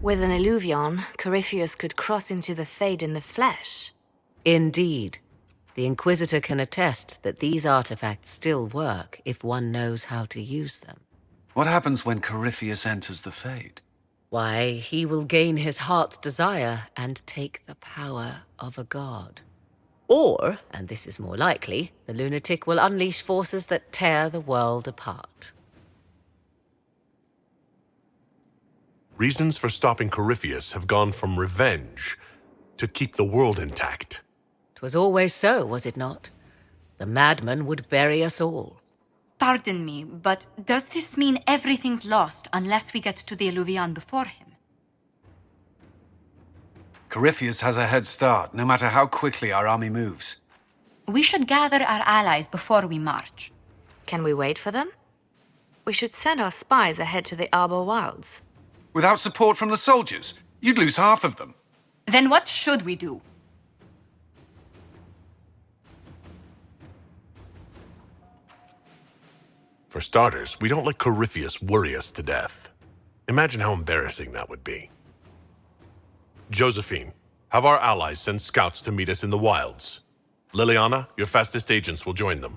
With an illuvion, Corypheus could cross into the Fade in the flesh. Indeed. The Inquisitor can attest that these artifacts still work if one knows how to use them. What happens when Corypheus enters the Fade? Why, he will gain his heart's desire and take the power of a god. Or, and this is more likely, the lunatic will unleash forces that tear the world apart. Reasons for stopping Corypheus have gone from revenge to keep the world intact. 'Twas always so, was it not? The madman would bury us all. Pardon me, but does this mean everything's lost unless we get to the Illuvian before him? Corypheus has a head start, no matter how quickly our army moves. We should gather our allies before we march. Can we wait for them? We should send our spies ahead to the Arbor Wilds. Without support from the soldiers, you'd lose half of them. Then what should we do? For starters, we don't let Corypheus worry us to death. Imagine how embarrassing that would be. Josephine, have our allies send scouts to meet us in the wilds. Liliana, your fastest agents will join them.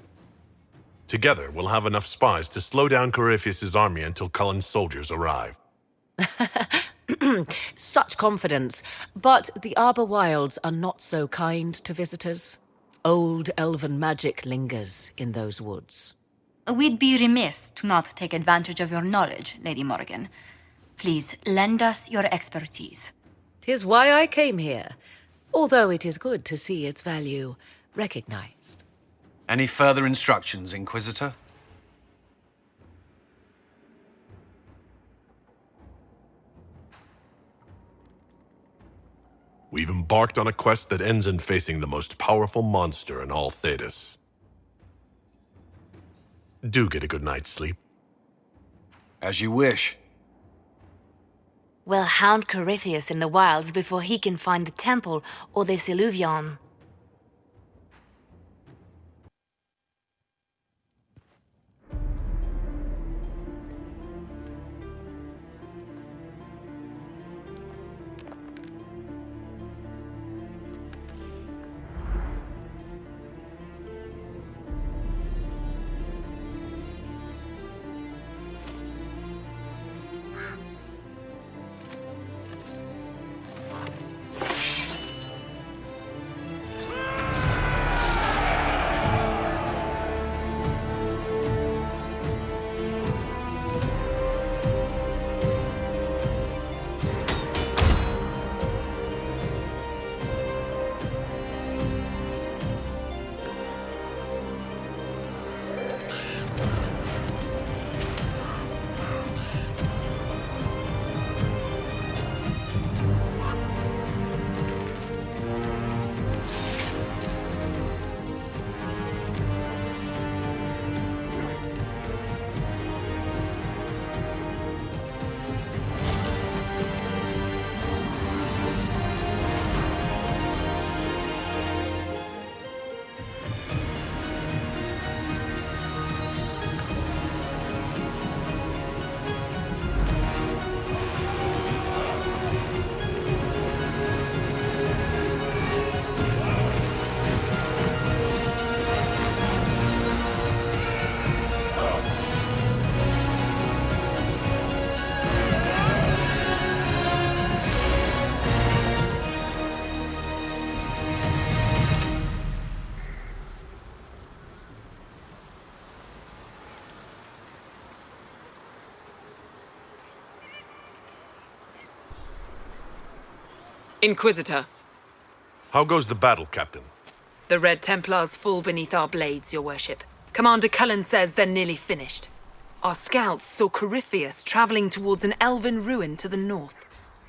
Together, we'll have enough spies to slow down Corypheus's army until Cullen's soldiers arrive. Such confidence. But the Arbor Wilds are not so kind to visitors. Old elven magic lingers in those woods. We'd be remiss to not take advantage of your knowledge, Lady Morgan. Please, lend us your expertise. 'Tis why I came here, although it is good to see its value recognized. Any further instructions, Inquisitor? We've embarked on a quest that ends in facing the most powerful monster in all Thedas. Do get a good night's sleep. As you wish. We'll hound Corypheus in the wilds before he can find the temple or this illuvion. Inquisitor, How goes the battle, Captain? the Red Templars fall beneath our blades, your worship. Commander Cullen says they're nearly finished. Our scouts saw Corypheus traveling towards an elven ruin to the north.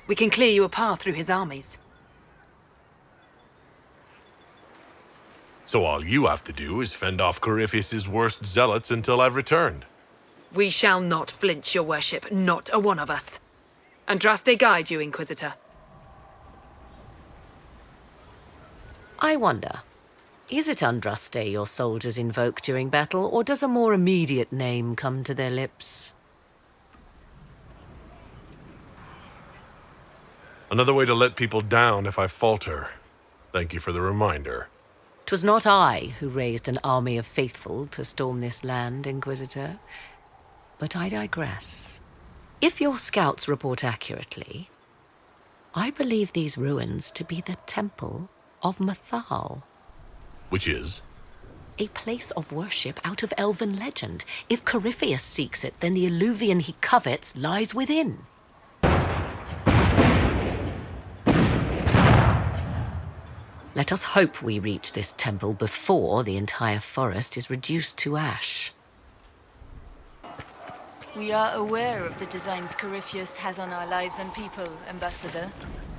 We can clear you a path through his armies. So all you have to do is fend off Corypheus's worst zealots until I've returned. We shall not flinch, your worship, not a one of us. Andraste guide you, Inquisitor. I wonder, is it Andraste your soldiers invoke during battle, or does a more immediate name come to their lips? Another way to let people down if I falter. Thank you for the reminder. 'Twas not I who raised an army of faithful to storm this land, Inquisitor. But I digress. If your scouts report accurately, I believe these ruins to be the Temple of Mathal. Which is? A place of worship out of elven legend. If Corypheus seeks it, then the Illuvian he covets lies within. Let us hope we reach this temple before the entire forest is reduced to ash. We are aware of the designs Corypheus has on our lives and people, Ambassador.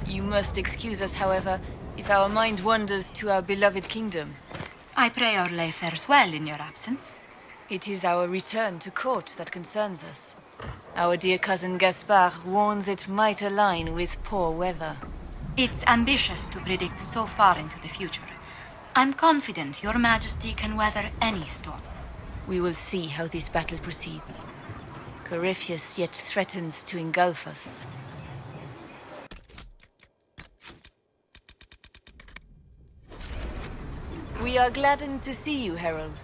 You must excuse us, however, if our mind wanders to our beloved kingdom. I pray our lay fares well in your absence. It is our return to court that concerns us. Our dear cousin Gaspard warns it might align with poor weather. It's ambitious to predict so far into the future. I'm confident your majesty can weather any storm. We will see how this battle proceeds. Corypheus yet threatens to engulf us. We are gladdened to see you, Herald.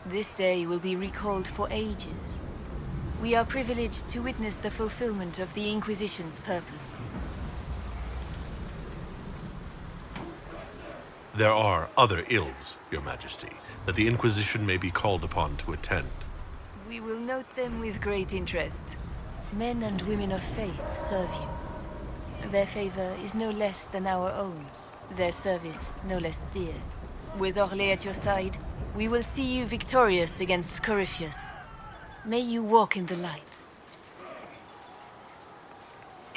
This day will be recalled for ages. We are privileged to witness the fulfillment of the Inquisition's purpose. There are other ills, Your Majesty, that the Inquisition may be called upon to attend. We will note them with great interest. Men and women of faith serve you. Their favor is no less than our own, their service no less dear. With Orlais at your side, we will see you victorious against Corypheus. May you walk in the light.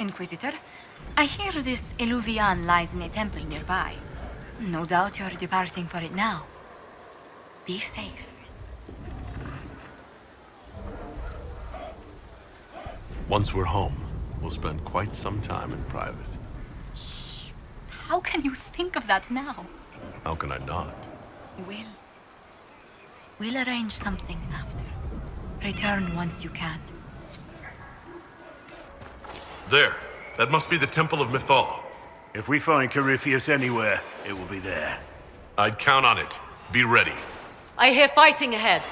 Inquisitor, I hear this Illuvian lies in a temple nearby. No doubt you're departing for it now. Be safe. Once we're home, we'll spend quite some time in private. How can you think of that now? How can I not? We'll arrange something after. Return once you can. There! That must be the Temple of Mythal. If we find Corypheus anywhere, it will be there. I'd count on it. Be ready. I hear fighting ahead.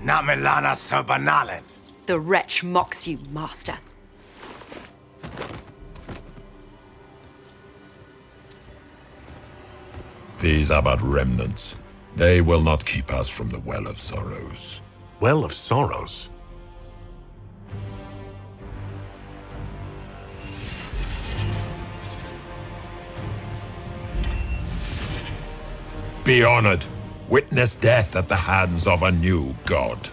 Namelana Serbanalen. The wretch mocks you, master. These are but remnants. They will not keep us from the Well of Sorrows. Well of Sorrows? Be honored. Witness death at the hands of a new god.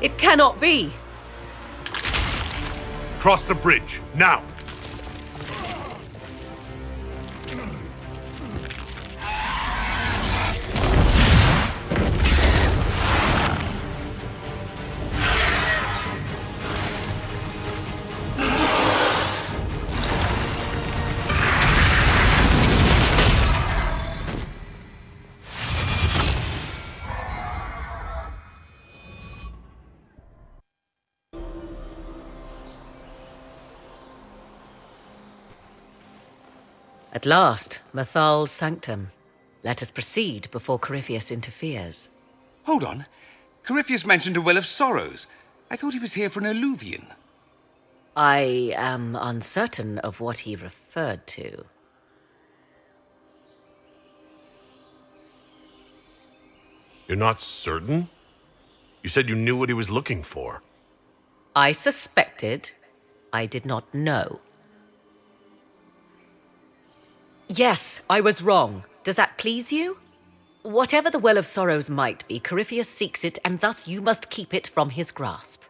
It cannot be! Cross the bridge, now! At last, Mathal's sanctum. Let us proceed before Corypheus interferes. Hold on. Corypheus mentioned a Well of Sorrows. I thought he was here for an alluvion. I am uncertain of what he referred to. You're not certain? You said you knew what he was looking for. I suspected. I did not know. Yes, I was wrong. Does that please you? Whatever the Well of Sorrows might be, Corypheus seeks it, and thus you must keep it from his grasp.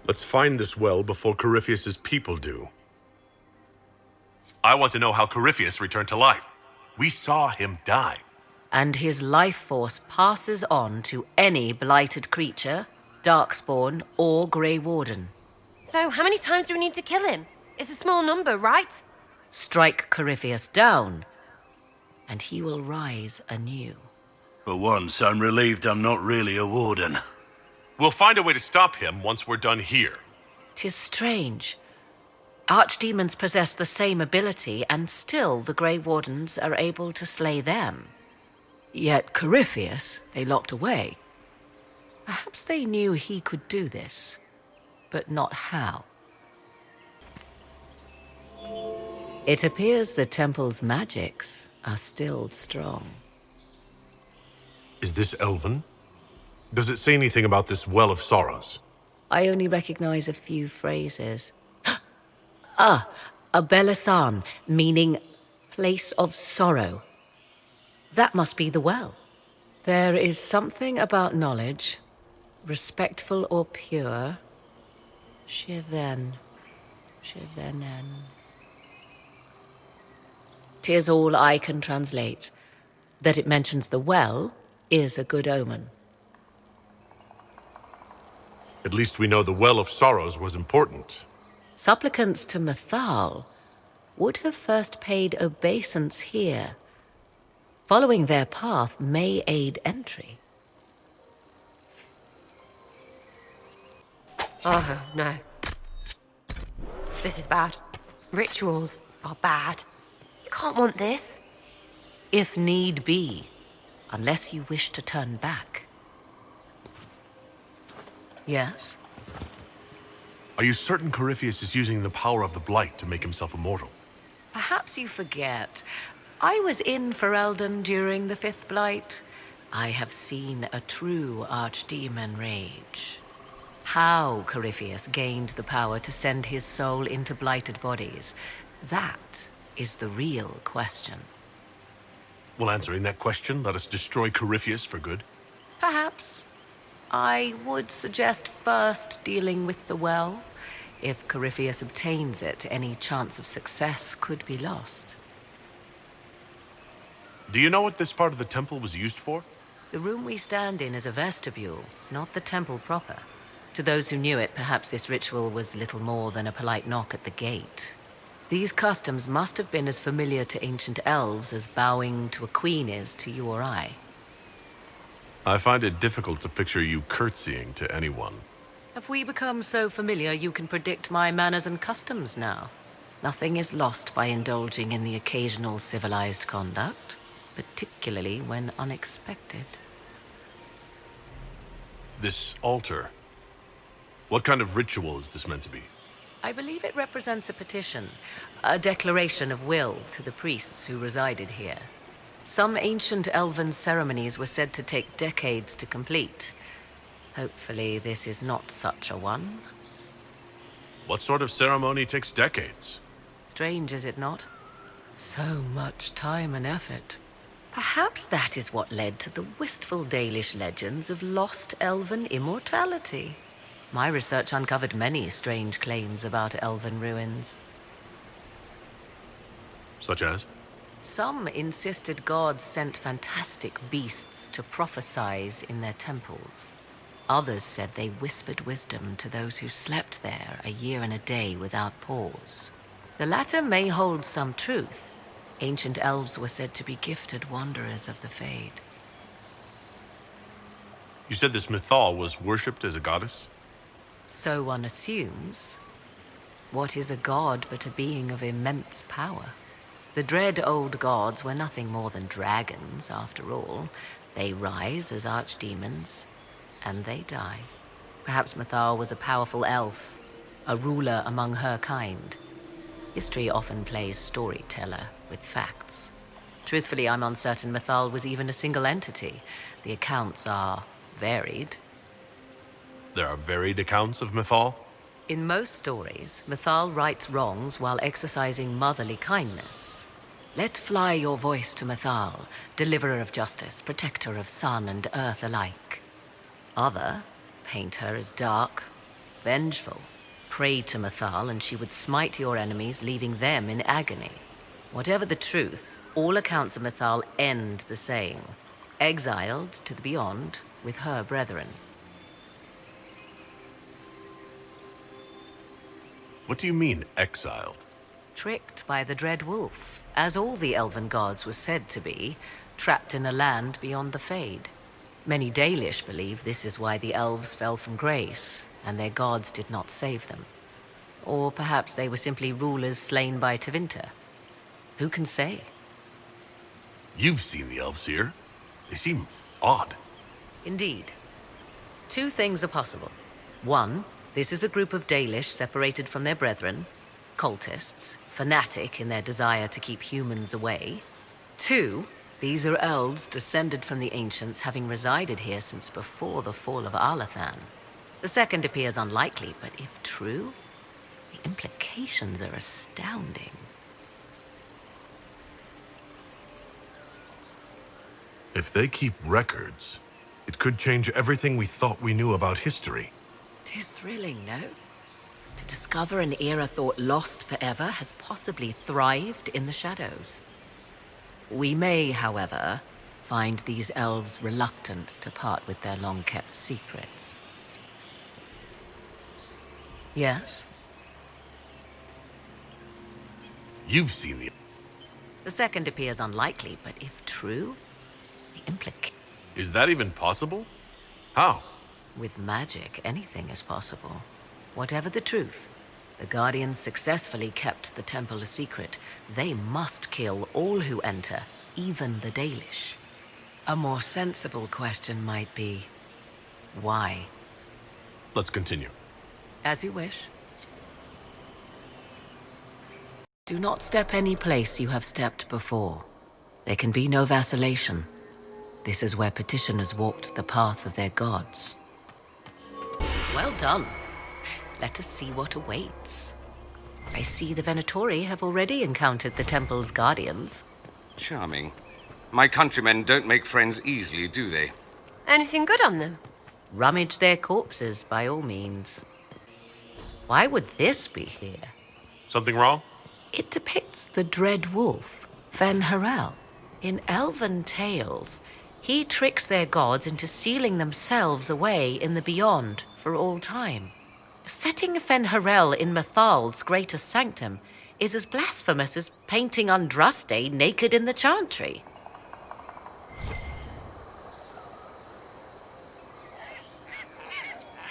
Let's find this well before Corypheus's people do. I want to know how Corypheus returned to life. We saw him die. And his life force passes on to any blighted creature, darkspawn, or Grey Warden. So, how many times do we need to kill him? It's a small number, right? Strike Corypheus down, and he will rise anew. For once, I'm relieved I'm not really a warden. We'll find a way to stop him once we're done here. 'Tis strange. Archdemons possess the same ability, and still the Grey Wardens are able to slay them. Yet Corypheus they locked away. Perhaps they knew he could do this, but not how. It appears the temple's magics are still strong. Is this Elven? Does it say anything about this Well of Sorrows? I only recognize a few phrases. Ah, a Belisan, meaning place of sorrow. That must be the well. There is something about knowledge, respectful or pure. Shivenen. 'Tis all I can translate. That it mentions the well is a good omen. At least we know the Well of Sorrows was important. Supplicants to Mathal would have first paid obeisance here. Following their path may aid entry. Oh, no. This is bad. Rituals are bad. You can't want this. If need be, unless you wish to turn back. Yes? Are you certain Corypheus is using the power of the Blight to make himself immortal? Perhaps you forget. I was in Ferelden during the Fifth Blight. I have seen a true archdemon rage. How Corypheus gained the power to send his soul into blighted bodies, that is the real question. Well, answering that question, let us destroy Corypheus for good. Perhaps. I would suggest first dealing with the well. If Corypheus obtains it, any chance of success could be lost. Do you know what this part of the temple was used for? The room we stand in is a vestibule, not the temple proper. To those who knew it, perhaps this ritual was little more than a polite knock at the gate. These customs must have been as familiar to ancient elves as bowing to a queen is to you or I. I find it difficult to picture you curtsying to anyone. Have we become so familiar you can predict my manners and customs now? Nothing is lost by indulging in the occasional civilized conduct, particularly when unexpected. This altar. What kind of ritual is this meant to be? I believe it represents a petition, a declaration of will to the priests who resided here. Some ancient elven ceremonies were said to take decades to complete. Hopefully this is not such a one. What sort of ceremony takes decades? Strange, is it not? So much time and effort. Perhaps that is what led to the wistful Dalish legends of lost elven immortality. My research uncovered many strange claims about elven ruins. Such as? Some insisted gods sent fantastic beasts to prophesize in their temples. Others said they whispered wisdom to those who slept there a year and a day without pause. The latter may hold some truth. Ancient elves were said to be gifted wanderers of the Fade. You said this Mythal was worshipped as a goddess? So one assumes. What is a god but a being of immense power? The dread old gods were nothing more than dragons, after all. They rise as archdemons, and they die. Perhaps Mythal was a powerful elf, a ruler among her kind. History often plays storyteller with facts. Truthfully, I'm uncertain Mythal was even a single entity. The accounts are varied. There are varied accounts of Mythal? In most stories, Mythal rights wrongs while exercising motherly kindness. Let fly your voice to Mythal, deliverer of justice, protector of sun and earth alike. Other paint her as dark, vengeful. Pray to Mythal and she would smite your enemies, leaving them in agony. Whatever the truth, all accounts of Mythal end the same. Exiled to the beyond with her brethren. What do you mean, exiled? Tricked by the Dread Wolf, as all the elven gods were said to be, trapped in a land beyond the Fade. Many Dalish believe this is why the elves fell from grace, and their gods did not save them. Or perhaps they were simply rulers slain by Tevinter. Who can say? You've seen the elves here. They seem odd. Indeed. Two things are possible. One, this is a group of Dalish separated from their brethren, cultists, fanatic in their desire to keep humans away. Two, these are elves descended from the ancients, having resided here since before the fall of Alathan. The second appears unlikely, but if true, the implications are astounding. If they keep records, it could change everything we thought we knew about history. 'Tis thrilling, no? To discover an era thought lost forever has possibly thrived in the shadows. We may, however, find these elves reluctant to part with their long-kept secrets. Yes? You've seen the... The second appears unlikely, but if true, the implication... Is that even possible? How? With magic, anything is possible. Whatever the truth, the Guardians successfully kept the temple a secret. They must kill all who enter, even the Dalish. A more sensible question might be, why? Let's continue. As you wish. Do not step any place you have stepped before. There can be no vacillation. This is where petitioners walked the path of their gods. Well done. Let us see what awaits. I see the Venatori have already encountered the temple's guardians. Charming. My countrymen don't make friends easily, do they? Anything good on them? Rummage their corpses, by all means. Why would this be here? Something wrong? It depicts the Dread Wolf, Fen-Harel. In elven tales, he tricks their gods into sealing themselves away in the beyond for all time. Setting Fen-Harel in Mythal's greatest sanctum is as blasphemous as painting Andraste naked in the chantry.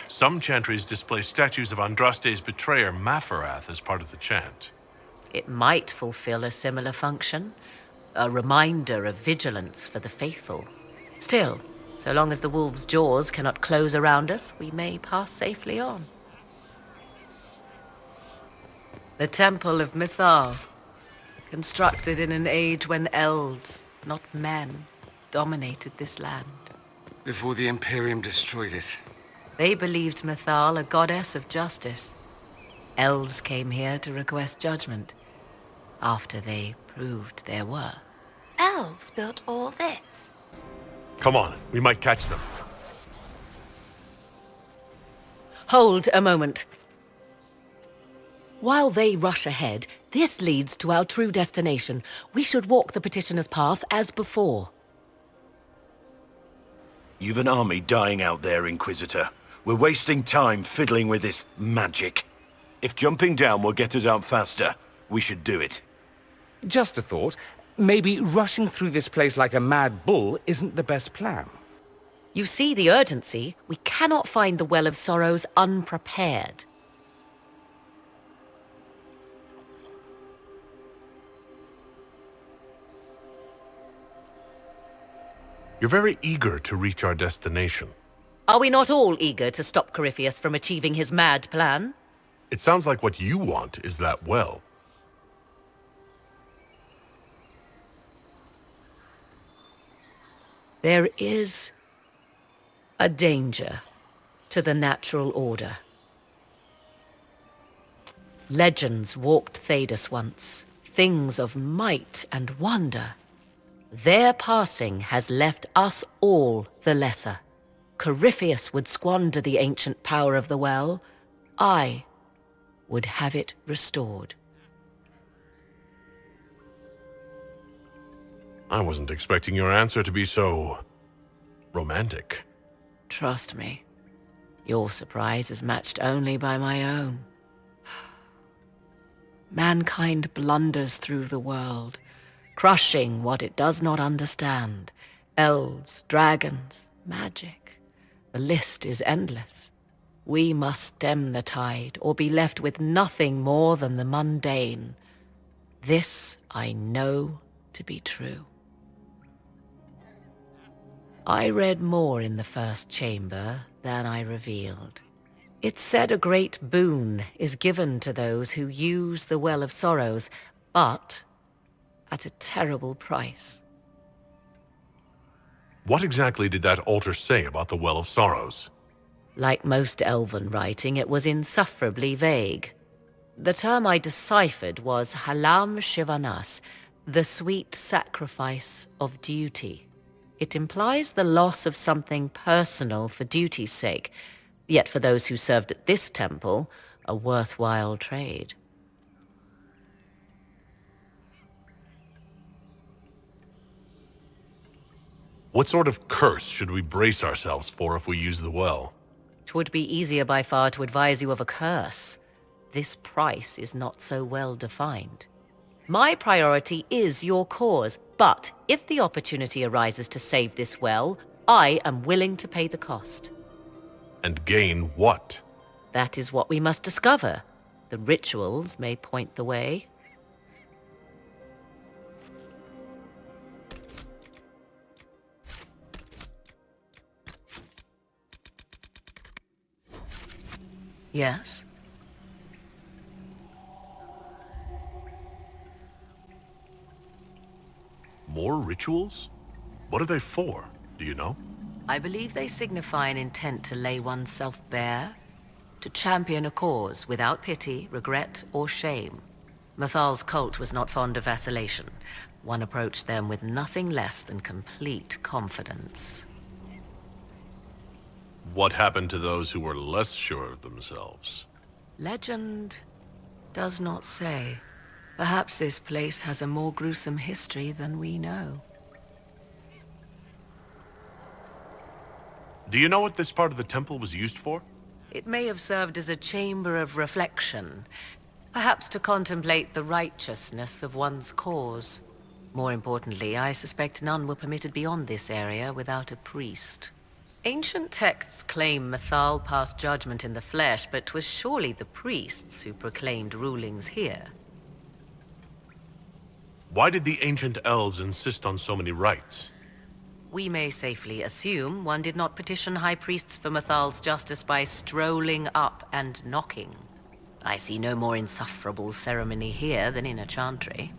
Some chantries display statues of Andraste's betrayer Mafarath as part of the chant. It might fulfill a similar function, a reminder of vigilance for the faithful. Still, so long as the wolf's jaws cannot close around us, we may pass safely on. The Temple of Mythal, constructed in an age when elves, not men, dominated this land. Before the Imperium destroyed it. They believed Mythal a goddess of justice. Elves came here to request judgment, after they proved there were. Elves built all this. Come on, we might catch them. Hold a moment. While they rush ahead, this leads to our true destination. We should walk the petitioner's path as before. You've an army dying out there, Inquisitor. We're wasting time fiddling with this magic. If jumping down will get us out faster, we should do it. Just a thought. Maybe rushing through this place like a mad bull isn't the best plan. You see the urgency. We cannot find the Well of Sorrows unprepared. You're very eager to reach our destination. Are we not all eager to stop Corypheus from achieving his mad plan? It sounds like what you want is that well. There is a danger to the natural order. Legends walked Thedas once, things of might and wonder. Their passing has left us all the lesser. Corypheus would squander the ancient power of the well. I would have it restored. I wasn't expecting your answer to be so romantic. Trust me, your surprise is matched only by my own. Mankind blunders through the world, crushing what it does not understand. Elves, dragons, magic. The list is endless. We must stem the tide, or be left with nothing more than the mundane. This I know to be true. I read more in the first chamber than I revealed. It said a great boon is given to those who use the Well of Sorrows, but at a terrible price. What exactly did that altar say about the Well of Sorrows? Like most elven writing, it was insufferably vague. The term I deciphered was Halam Shivanas, the sweet sacrifice of duty. It implies the loss of something personal for duty's sake, yet for those who served at this temple, a worthwhile trade. What sort of curse should we brace ourselves for if we use the well? 'Twould be easier by far to advise you of a curse. This price is not so well defined. My priority is your cause, but if the opportunity arises to save this well, I am willing to pay the cost. And gain what? That is what we must discover. The rituals may point the way. Yes? More rituals? What are they for? Do you know? I believe they signify an intent to lay oneself bare, to champion a cause without pity, regret, or shame. Mathal's cult was not fond of vacillation. One approached them with nothing less than complete confidence. What happened to those who were less sure of themselves? Legend does not say. Perhaps this place has a more gruesome history than we know. Do you know what this part of the temple was used for? It may have served as a chamber of reflection, perhaps to contemplate the righteousness of one's cause. More importantly, I suspect none were permitted beyond this area without a priest. Ancient texts claim Mathal passed judgment in the flesh, but 'twas surely the priests who proclaimed rulings here. Why did the ancient elves insist on so many rites? We may safely assume one did not petition high priests for Mathal's justice by strolling up and knocking. I see no more insufferable ceremony here than in a chantry.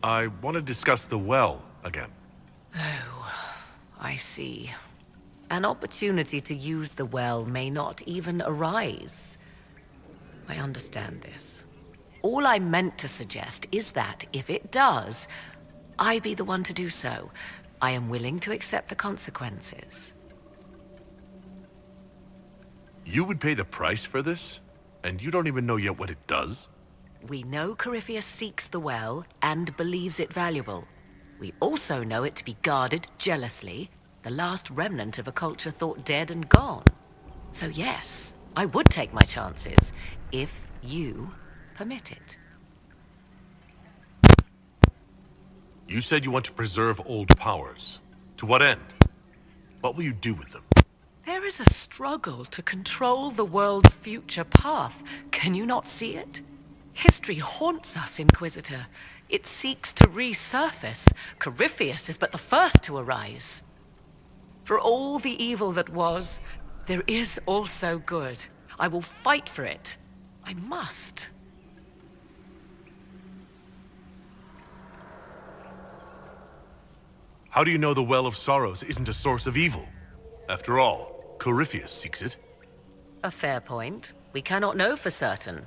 I want to discuss the well again. Oh, I see. An opportunity to use the well may not even arise. I understand this. All I meant to suggest is that, if it does, I be the one to do so. I am willing to accept the consequences. You would pay the price for this? And you don't even know yet what it does? We know Corypheus seeks the well and believes it valuable. We also know it to be guarded jealously, the last remnant of a culture thought dead and gone. So yes, I would take my chances, if you permit it. You said you want to preserve old powers. To what end? What will you do with them? There is a struggle to control the world's future path. Can you not see it? History haunts us, Inquisitor. It seeks to resurface. Corypheus is but the first to arise. For all the evil that was, there is also good. I will fight for it. I must. How do you know the Well of Sorrows isn't a source of evil? After all, Corypheus seeks it. A fair point. We cannot know for certain.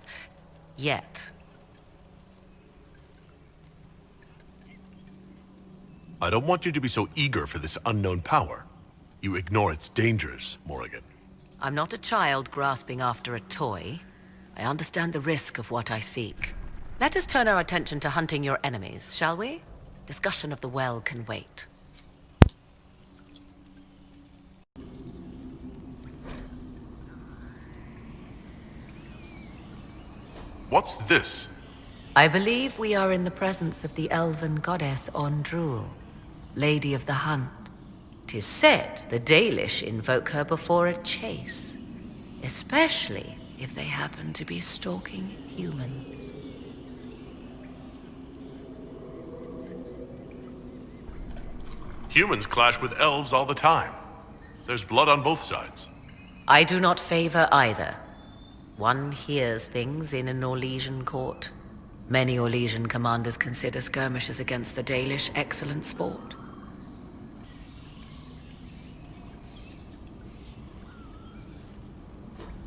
Yet. I don't want you to be so eager for this unknown power. You ignore its dangers, Morrigan. I'm not a child grasping after a toy. I understand the risk of what I seek. Let us turn our attention to hunting your enemies, shall we? Discussion of the well can wait. What's this? I believe we are in the presence of the elven goddess Ondrul, Lady of the Hunt. 'Tis said the Dalish invoke her before a chase, especially if they happen to be stalking humans. Humans clash with elves all the time. There's blood on both sides. I do not favor either. One hears things in an Orlesian court. Many Orlesian commanders consider skirmishes against the Dalish excellent sport.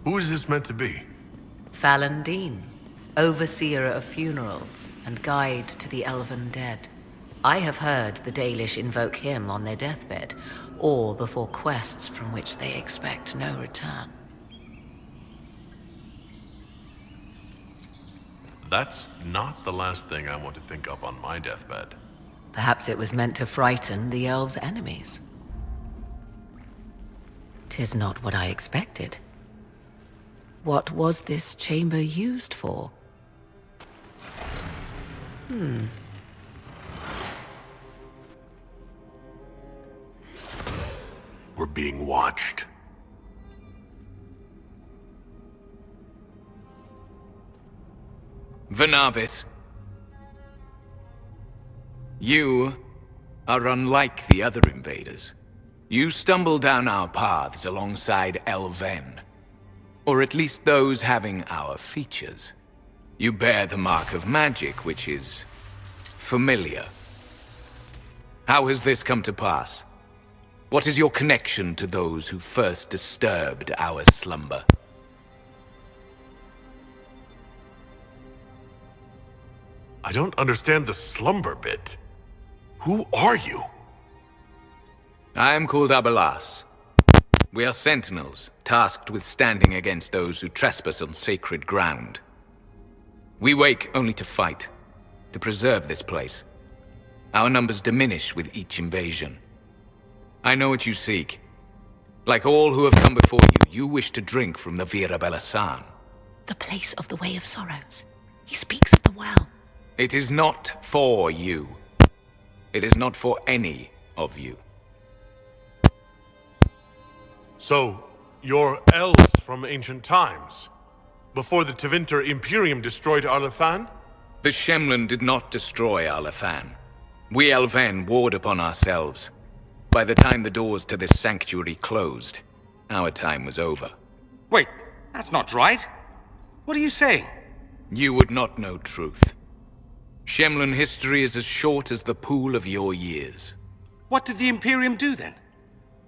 Who is this meant to be? Fallon Dean, overseer of funerals and guide to the elven dead. I have heard the Dalish invoke him on their deathbed, or before quests from which they expect no return. That's not the last thing I want to think of on my deathbed. Perhaps it was meant to frighten the elves' enemies. 'Tis not what I expected. What was this chamber used for? We're being watched. Vanavis, you are unlike the other invaders. You stumble down our paths alongside Elven, or at least those having our features. You bear the mark of magic, which is familiar. How has this come to pass? What is your connection to those who first disturbed our slumber? I don't understand the slumber bit. Who are you? I am called Abelas. We are sentinels, tasked with standing against those who trespass on sacred ground. We wake only to fight, to preserve this place. Our numbers diminish with each invasion. I know what you seek. Like all who have come before you, you wish to drink from the Vira Belasan. The place of the Way of Sorrows. He speaks of the well. It is not for you. It is not for any of you. So, you're elves from ancient times? Before the Tevinter Imperium destroyed Arlathan? The Shemlin did not destroy Arlathan. We Elven warred upon ourselves. By the time the doors to this sanctuary closed, our time was over. Wait, that's not right. What are you saying? You would not know truth. Shemlin history is as short as the pool of your years. What did the Imperium do then?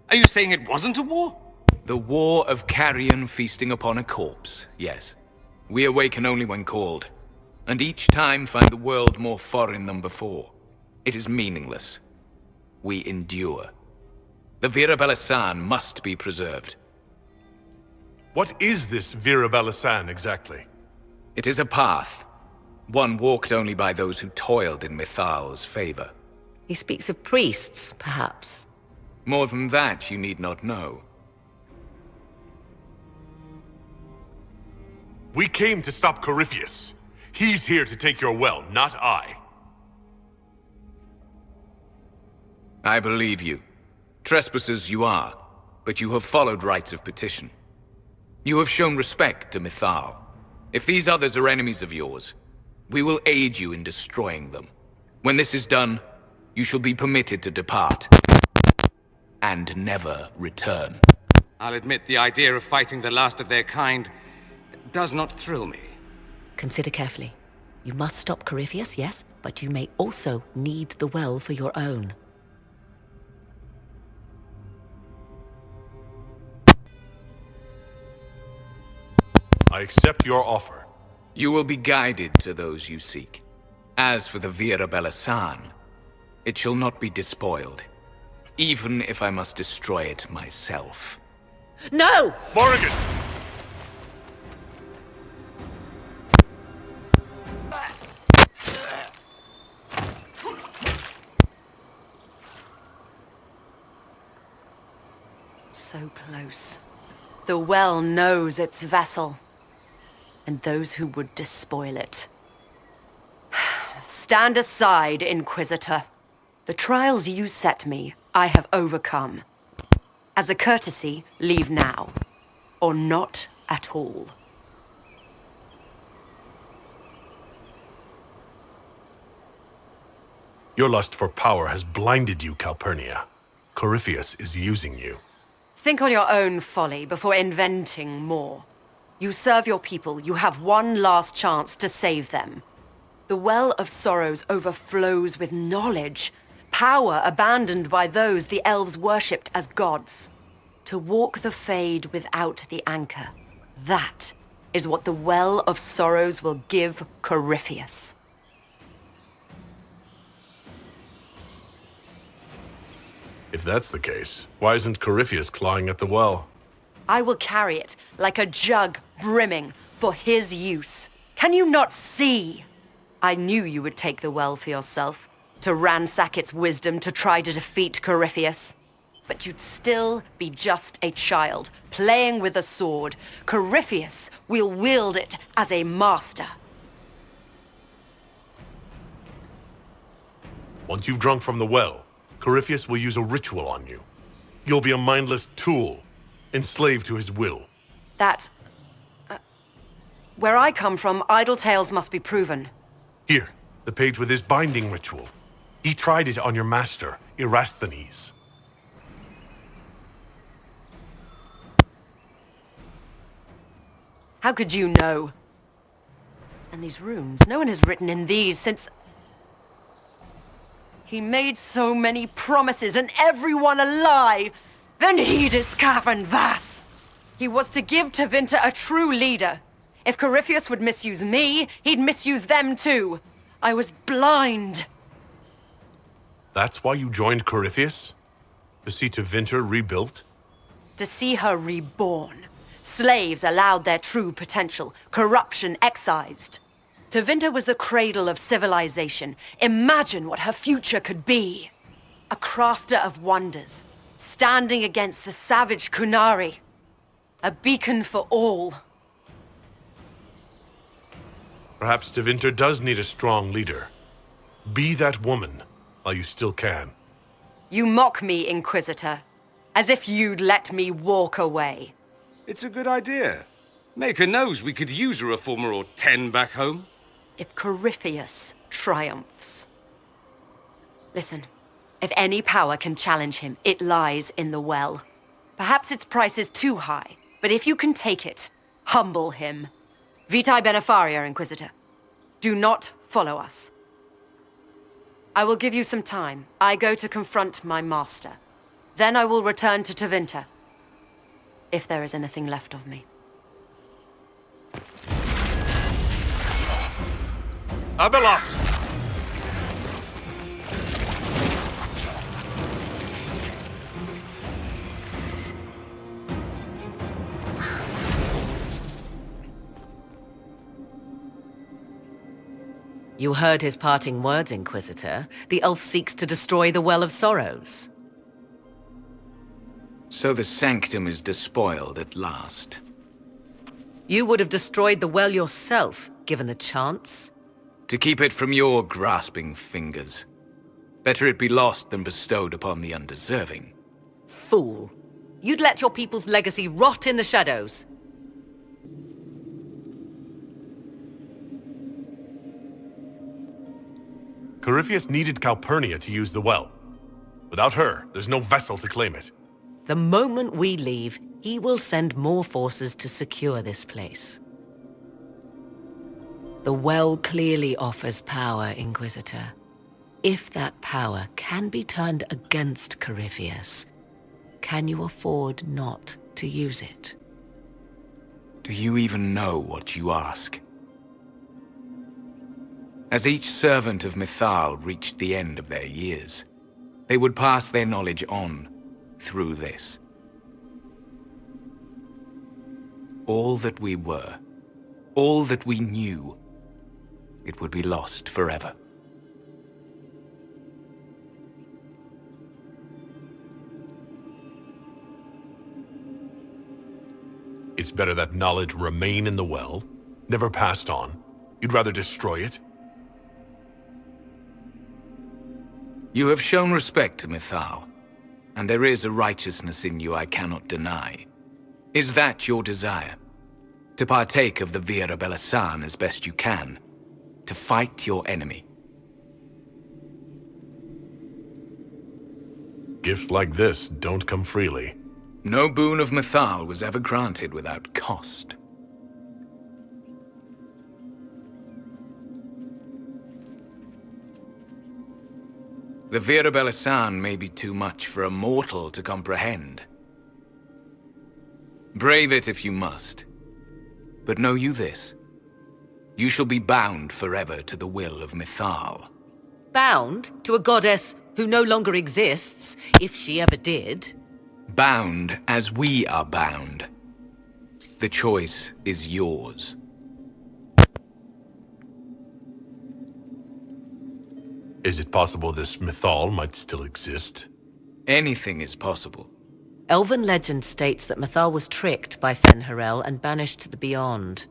Are you saying it wasn't a war? The war of carrion feasting upon a corpse, yes. We awaken only when called, and each time find the world more foreign than before. It is meaningless. We endure. The Vira Belasan must be preserved. What is this Vira Belasan exactly? It is a path. One walked only by those who toiled in Mithal's favor. He speaks of priests, perhaps. More than that you need not know. We came to stop Corypheus. He's here to take your well, not I. I believe you. Trespassers you are, but you have followed rites of petition. You have shown respect to Mithal. If these others are enemies of yours, we will aid you in destroying them. When this is done, you shall be permitted to depart. And never return. I'll admit the idea of fighting the last of their kind does not thrill me. Consider carefully. You must stop Corypheus, yes, but you may also need the well for your own. I accept your offer. You will be guided to those you seek. As for the Vira Belasan, it shall not be despoiled, even if I must destroy it myself. No! Morrigan! So close. The well knows its vessel, and those who would despoil it. Stand aside, Inquisitor. The trials you set me, I have overcome. As a courtesy, leave now. Or not at all. Your lust for power has blinded you, Calpurnia. Corypheus is using you. Think on your own folly before inventing more. You serve your people, you have one last chance to save them. The Well of Sorrows overflows with knowledge, power abandoned by those the elves worshipped as gods. To walk the Fade without the anchor, that is what the Well of Sorrows will give Corypheus. If that's the case, why isn't Corypheus clawing at the well? I will carry it like a jug brimming for his use. Can you not see? I knew you would take the well for yourself, to ransack its wisdom to try to defeat Corypheus. But you'd still be just a child, playing with a sword. Corypheus will wield it as a master. Once you've drunk from the well, Corypheus will use a ritual on you. You'll be a mindless tool, enslaved to his will. Where I come from, idle tales must be proven. Here, the page with his binding ritual. He tried it on your master, Erasthenes. How could you know? And these runes, no one has written in these since... He made so many promises, and everyone a lie. Then heed his cavern Vass. He was to give Tevinter a true leader. If Corypheus would misuse me, he'd misuse them too. I was blind. That's why you joined Corypheus? To see Tevinter rebuilt? To see her reborn. Slaves allowed their true potential, corruption excised. Tevinter was the cradle of civilization. Imagine what her future could be. A crafter of wonders, standing against the savage Kunari. A beacon for all. Perhaps Tevinter does need a strong leader. Be that woman, while you still can. You mock me, Inquisitor, as if you'd let me walk away. It's a good idea. Maker knows we could use a reformer or 10 back home. If Corypheus triumphs. Listen, if any power can challenge him, it lies in the well. Perhaps its price is too high, but if you can take it, humble him. Vitae Benefaria, Inquisitor. Do not follow us. I will give you some time. I go to confront my master. Then I will return to Tevinter. If there is anything left of me. Abelos! You heard his parting words, Inquisitor. The elf seeks to destroy the Well of Sorrows. So the sanctum is despoiled at last. You would have destroyed the well yourself, given the chance. To keep it from your grasping fingers. Better it be lost than bestowed upon the undeserving. Fool. You'd let your people's legacy rot in the shadows. Corypheus needed Calpurnia to use the well. Without her, there's no vessel to claim it. The moment we leave, he will send more forces to secure this place. The well clearly offers power, Inquisitor. If that power can be turned against Corypheus, can you afford not to use it? Do you even know what you ask? As each servant of Mythal reached the end of their years, they would pass their knowledge on through this. All that we were, all that we knew, it would be lost forever. It's better that knowledge remain in the well, never passed on. You'd rather destroy it? You have shown respect to Mythal, and there is a righteousness in you I cannot deny. Is that your desire? To partake of the Vira Belasan as best you can? To fight your enemy? Gifts like this don't come freely. No boon of Mythal was ever granted without cost. The Vira Belasan may be too much for a mortal to comprehend. Brave it if you must. But know you this. You shall be bound forever to the will of Mythal. Bound to a goddess who no longer exists, if she ever did. Bound as we are bound. The choice is yours. Is it possible this Mythal might still exist? Anything is possible. Elven legend states that Mythal was tricked by Fen'Harel and banished to the Beyond.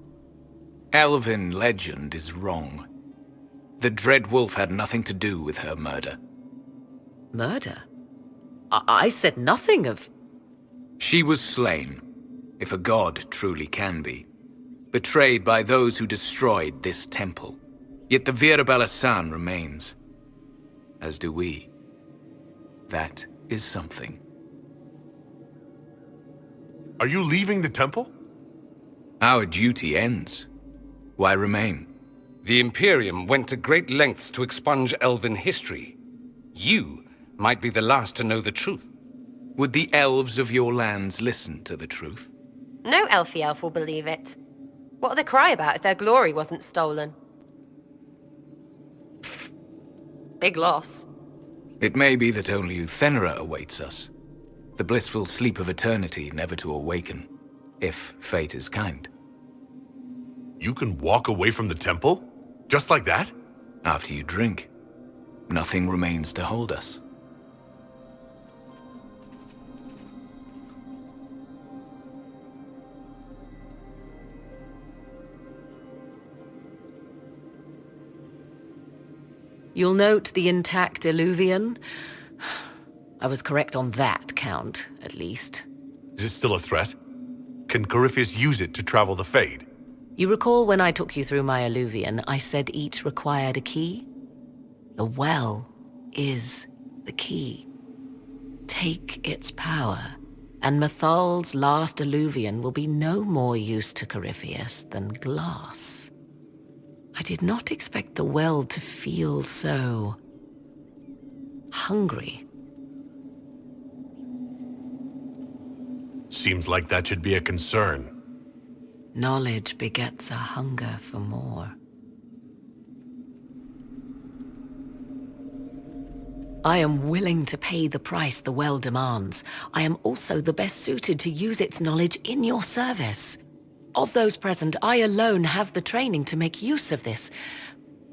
Elven legend is wrong. The Dread Wolf had nothing to do with her murder. Murder? I said nothing of... She was slain, if a god truly can be. Betrayed by those who destroyed this temple. Yet the Vira Belasan remains. As do we. That is something. Are you leaving the temple? Our duty ends. Why remain? The Imperium went to great lengths to expunge Elven history. You might be the last to know the truth. Would the elves of your lands listen to the truth? No Elfie elf will believe it. What would they cry about if their glory wasn't stolen? Pfft. Big loss. It may be that only Uthenera awaits us. The blissful sleep of eternity never to awaken, if fate is kind. You can walk away from the temple? Just like that? After you drink, nothing remains to hold us. You'll note the intact Illuvian. I was correct on that count, at least. Is it still a threat? Can Corypheus use it to travel the Fade? You recall when I took you through my Illuvian, I said each required a key? The well is the key. Take its power, and Mythal's last Illuvian will be no more use to Corypheus than glass. I did not expect the well to feel so... hungry. Seems like that should be a concern. Knowledge begets a hunger for more. I am willing to pay the price the well demands. I am also the best suited to use its knowledge in your service. Of those present, I alone have the training to make use of this.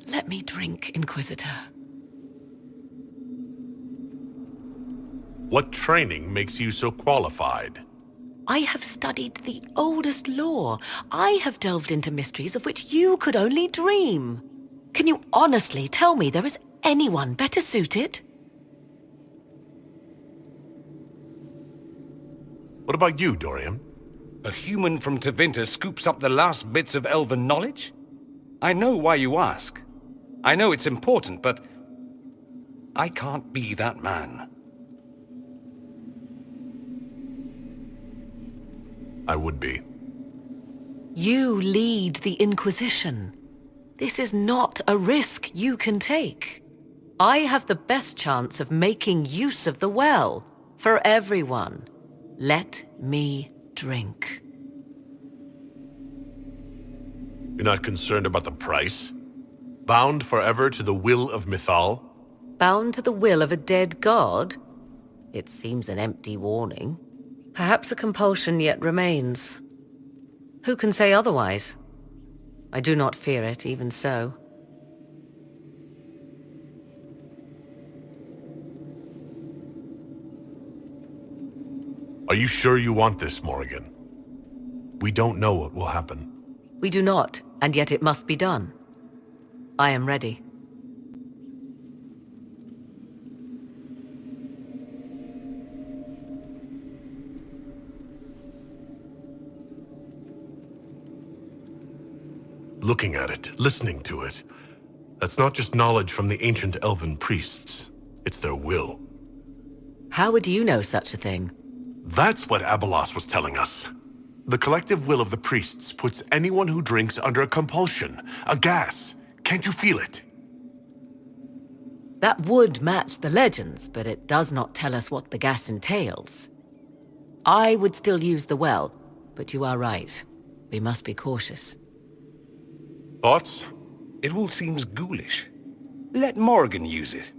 Let me drink, Inquisitor. What training makes you so qualified? I have studied the oldest lore. I have delved into mysteries of which you could only dream. Can you honestly tell me there is anyone better suited? What about you, Dorian? A human from Tevinter scoops up the last bits of Elven knowledge? I know why you ask. I know it's important, but I can't be that man. I would be. You lead the Inquisition. This is not a risk you can take. I have the best chance of making use of the well for everyone. Let me drink. You're not concerned about the price? Bound forever to the will of Mythal? Bound to the will of a dead god? It seems an empty warning. Perhaps a compulsion yet remains. Who can say otherwise? I do not fear it, even so. Are you sure you want this, Morrigan? We don't know what will happen. We do not, and yet it must be done. I am ready. Looking at it, listening to it. That's not just knowledge from the ancient elven priests. It's their will. How would you know such a thing? That's what Abelos was telling us. The collective will of the priests puts anyone who drinks under a compulsion, a gas. Can't you feel it? That would match the legends, but it does not tell us what the gas entails. I would still use the well, but you are right. We must be cautious. Thoughts? It all seems ghoulish. Let Morrigan use it,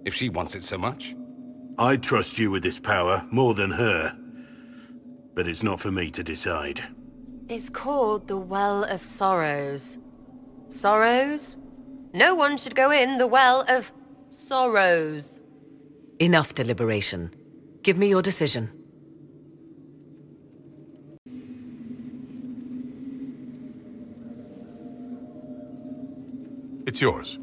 if she wants it so much. I trust you with this power more than her. But it's not for me to decide. It's called the Well of Sorrows. Sorrows? No one should go in the Well of Sorrows. Enough deliberation. Give me your decision. It's yours.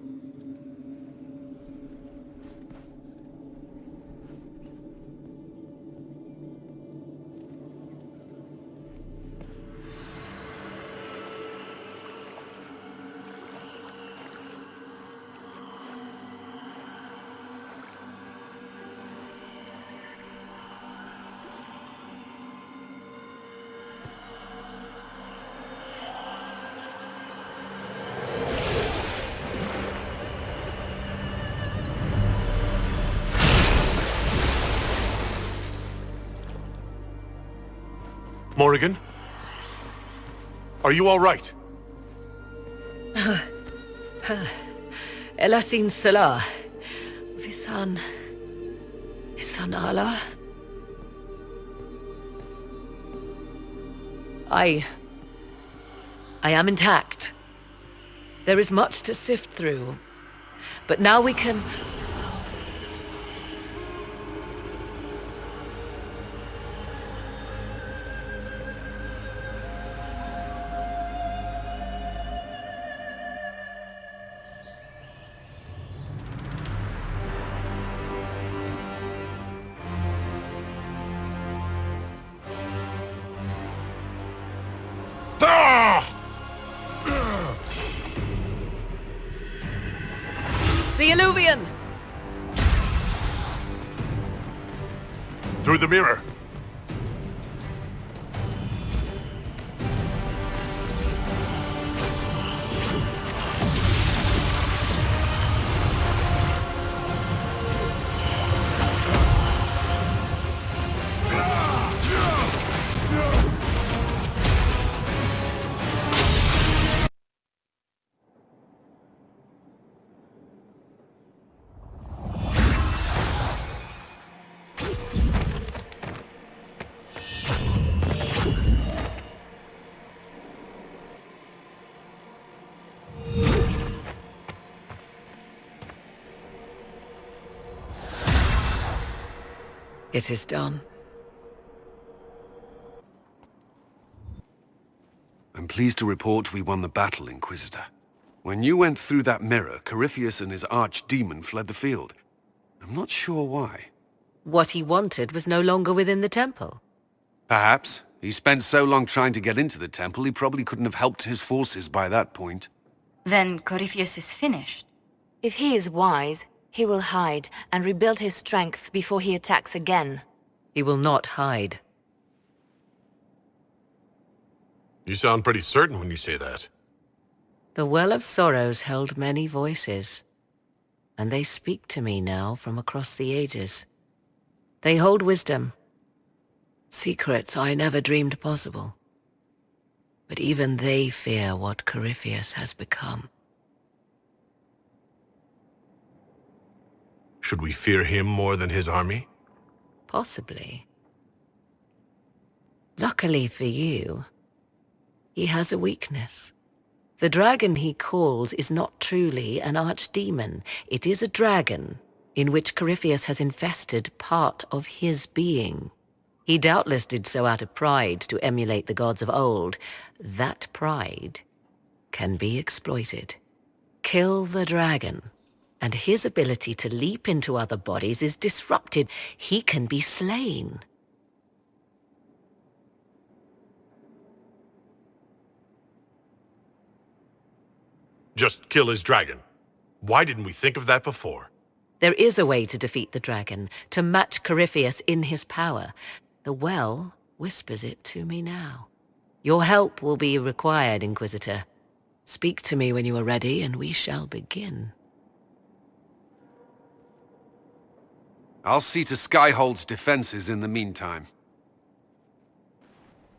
Morrigan? Are you all right? Elasin Salah. Visan Allah. I am intact. There is much to sift through. But now we can... The Illuvian! Through the mirror. It is done. I'm pleased to report we won the battle, Inquisitor. When you went through that mirror, Corypheus and his archdemon fled the field. I'm not sure why. What he wanted was no longer within the temple. Perhaps. He spent so long trying to get into the temple, he probably couldn't have helped his forces by that point. Then Corypheus is finished. If he is wise, He will hide and rebuild his strength before he attacks again. He will not hide. You sound pretty certain when you say that. The Well of Sorrows held many voices, and they speak to me now from across the ages. They hold wisdom, secrets I never dreamed possible. But even they fear what Corypheus has become. Should we fear him more than his army? Possibly. Luckily for you, he has a weakness. The dragon he calls is not truly an archdemon. It is a dragon in which Corypheus has infested part of his being. He doubtless did so out of pride to emulate the gods of old. That pride can be exploited. Kill the dragon, and his ability to leap into other bodies is disrupted. He can be slain. Just kill his dragon. Why didn't we think of that before? There is a way to defeat the dragon, to match Corypheus in his power. The well whispers it to me now. Your help will be required, Inquisitor. Speak to me when you are ready, and we shall begin. I'll see to Skyhold's defenses in the meantime.